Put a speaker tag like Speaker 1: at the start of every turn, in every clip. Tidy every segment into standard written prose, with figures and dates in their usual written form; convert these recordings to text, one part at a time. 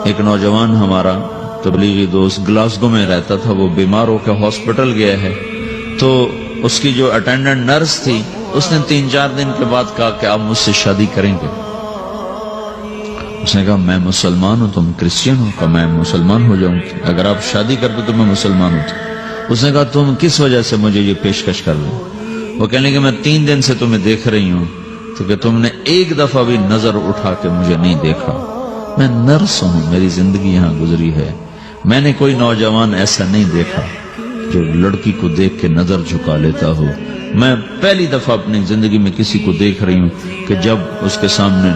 Speaker 1: ایک نوجوان ہمارا تبلیغی دوست گلاسگو میں رہتا تھا، وہ بیمار ہو کے ہاسپٹل گیا ہے، تو اس کی جو اٹینڈنٹ نرس تھی اس نے 3-4 دن کے بعد کہا کہ آپ مجھ سے شادی کریں گے؟ اس نے کہا میں مسلمان ہوں، تم کرسچن ہو؟ کہا میں مسلمان ہو جاؤں گی، اگر آپ شادی کر دو تو میں مسلمان ہوں۔ اس نے کہا تم کس وجہ سے مجھے یہ پیشکش کر لیں؟ وہ کہنے کہ میں 3 دن سے تمہیں دیکھ رہی ہوں تو کہ تم نے ایک دفعہ بھی نظر اٹھا کے مجھے نہیں دیکھا، میں نرس ہوں، میری زندگی یہاں گزری ہے، میں نے کوئی نوجوان ایسا نہیں دیکھا جو لڑکی کو دیکھ کے نظر جھکا لیتا ہو، میں پہلی دفعہ اپنی زندگی میں کسی کو دیکھ رہی ہوں کہ جب اس کے سامنے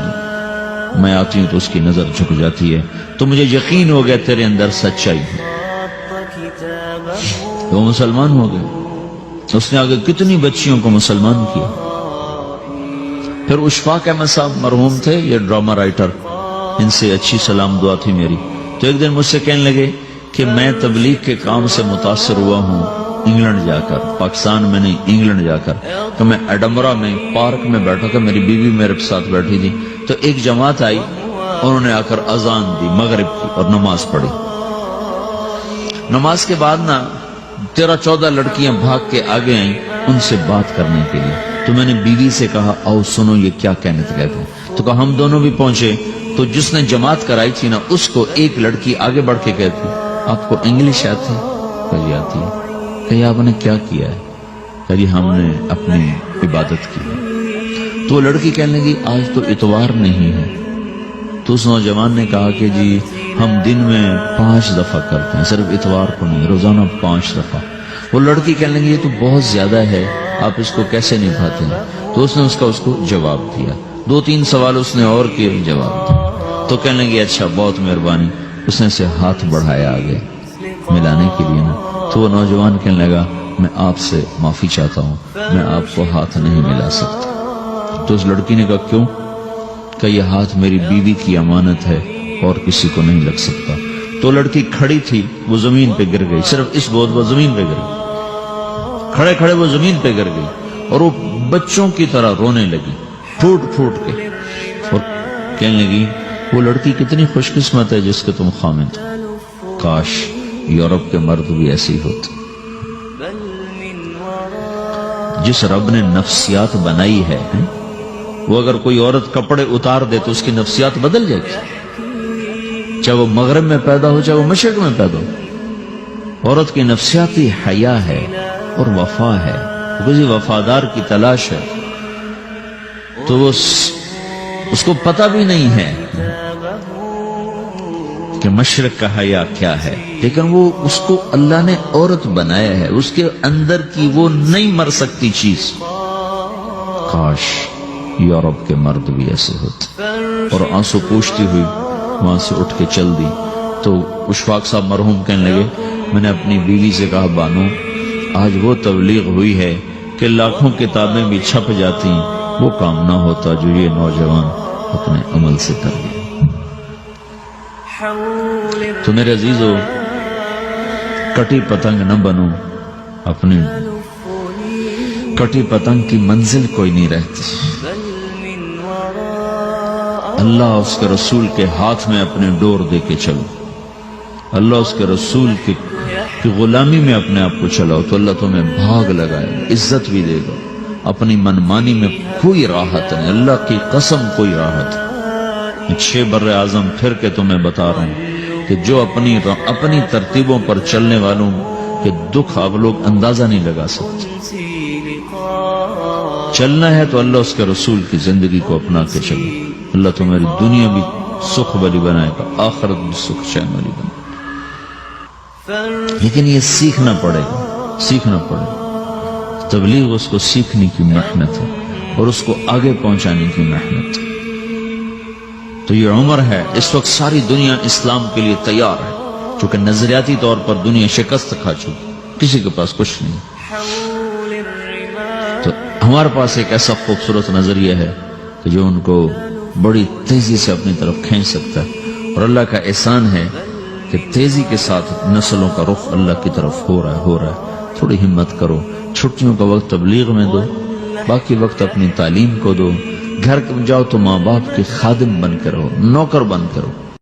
Speaker 1: میں آتی ہوں تو اس کی نظر جھک جاتی ہے، تو مجھے یقین ہو گیا تیرے اندر سچائی ہے۔ وہ مسلمان ہو گئے، اس نے آگے کتنی بچیوں کو مسلمان کیا۔ پھر اشفاق احمد صاحب مرحوم تھے، یہ ڈرامہ رائٹر، ان سے اچھی سلام دعا تھی میری، تو ایک دن مجھ سے کہنے لگے کہ میں تبلیغ کے کام سے متاثر ہوا ہوں انگلینڈ جا کر، پاکستان میں نہیں انگلینڈ جا کر، تو میں ایڈنبرا میں پارک میں بیٹھا تھا، میری بیوی میرے ساتھ بیٹھی تھی، تو ایک جماعت آئی، انہوں نے آ کر اذان دی مغرب کی اور نماز پڑھی۔ نماز کے بعد 13-14 لڑکیاں بھاگ کے آگے آئیں ان سے بات کرنے کے لیے، تو میں نے بیوی سے کہا آؤ سنو یہ کیا کہنے کہتے ہیں، تو کہا ہم دونوں بھی پہنچے، تو جس نے جماعت کرائی تھی نا اس کو ایک لڑکی آگے بڑھ کے کہتی آپ کو انگلش آتی ہے؟ کہی آتی ہے۔ کہی آپ نے کیا کیا ہے؟ کہی ہم نے اپنی عبادت کی ہے۔ تو لڑکی کہنے لگی آج تو اتوار نہیں ہے، تو اس نوجوان نے کہا کہ جی ہم دن میں 5 دفعہ کرتے ہیں، صرف اتوار کو نہیں، روزانہ 5 دفعہ۔ وہ لڑکی کہنے لگی یہ تو بہت زیادہ ہے، آپ اس کو کیسے نبھاتے ہیں؟ تو اس نے اس کو جواب دیا، 2-3 سوال اس نے اور کیے، جواب دیا، تو کہنے لگی اچھا بہت مہربانی، اس نے سے ہاتھ بڑھایا آگے ملانے کے لیے نا، تو وہ نوجوان کہنے لگا میں آپ سے معافی چاہتا ہوں، میں آپ کو ہاتھ نہیں ملا سکتا۔ تو اس لڑکی نے کہا کیوں؟ کہ یہ ہاتھ میری بیوی کی امانت ہے اور کسی کو نہیں لگ سکتا۔ تو لڑکی کھڑی تھی، وہ زمین پہ گر گئی، صرف اس بہت وہ زمین پہ گر گئی، کھڑے کھڑے وہ زمین پہ گر گئی، اور وہ بچوں کی طرح رونے لگی پھوٹ پھوٹ کے، اور کہنے لگی وہ لڑکی کتنی خوش قسمت ہے جس کے تم خامد ہو، کاش یورپ کے مرد بھی ایسے ہی ہوتے۔ جس رب نے نفسیات بنائی ہے وہ اگر کوئی عورت کپڑے اتار دے تو اس کی نفسیات بدل جائے گی، چاہے وہ مغرب میں پیدا ہو چاہے وہ مشرق میں پیدا ہو۔ عورت کی نفسیاتی حیا ہے اور وفا ہے، کسی وفادار کی تلاش ہے، تو وہ اس کو پتہ بھی نہیں ہے کہ مشرق کا حیا کیا ہے، لیکن وہ اس کو اللہ نے عورت بنایا ہے، اس کے اندر کی وہ نہیں مر سکتی چیز۔ کاش یورپ کے مرد بھی ایسے ہوتے۔ اور آنسو پوچھتی ہوئی وہاں سے اٹھ کے چل دی۔ تو اشفاق صاحب مرحوم کہنے لگے میں نے اپنی بیوی سے کہا بانو آج وہ تبلیغ ہوئی ہے کہ لاکھوں کتابیں بھی چھپ جاتی، وہ کام نہ ہوتا جو یہ نوجوان اپنے عمل سے کر گئے۔ تو میرے عزیزو کٹی پتنگ نہ بنو، اپنی کٹی پتنگ کی منزل کوئی نہیں رہتی۔ اللہ اس کے رسول کے ہاتھ میں اپنے ڈور دے کے چلو، اللہ اس کے رسول کی غلامی میں اپنے آپ کو چلاؤ تو اللہ تمہیں بھاگ لگائے، عزت بھی دے گا۔ اپنی منمانی میں کوئی راحت نہیں، اللہ کی قسم کوئی راحت نہیں۔ 6 بر اعظم پھر کے تمہیں بتا رہا ہوں کہ جو اپنی ترتیبوں پر چلنے والوں کے دکھ آپ لوگ اندازہ نہیں لگا سکتے۔ چلنا ہے تو اللہ اس کے رسول کی زندگی کو اپنا کے چلو، اللہ تمہاری دنیا بھی سکھ والی بنائے گا، آخرت بھی سکھ چین والی بنائے گا۔ لیکن یہ سیکھنا پڑے گا، سیکھنا پڑے گا۔ تبلیغ اس کو سیکھنے کی محنت ہے اور اس کو آگے پہنچانے کی محنت ہے۔ تو یہ عمر ہے، اس وقت ساری دنیا اسلام کے لیے تیار ہے، چونکہ نظریاتی طور پر دنیا شکست کھا چکی، کسی کے پاس کچھ نہیں۔ تو ہمارے پاس ایک ایسا خوبصورت نظریہ ہے کہ جو ان کو بڑی تیزی سے اپنی طرف کھینچ سکتا ہے، اور اللہ کا احسان ہے کہ تیزی کے ساتھ نسلوں کا رخ اللہ کی طرف ہو رہا ہے۔ تھوڑی ہمت کرو، چھٹیوں کا وقت تبلیغ میں دو، باقی وقت اپنی تعلیم کو دو، گھر جاؤ تو ماں باپ کے خادم بن کے رہو، نوکر بن کے رہو۔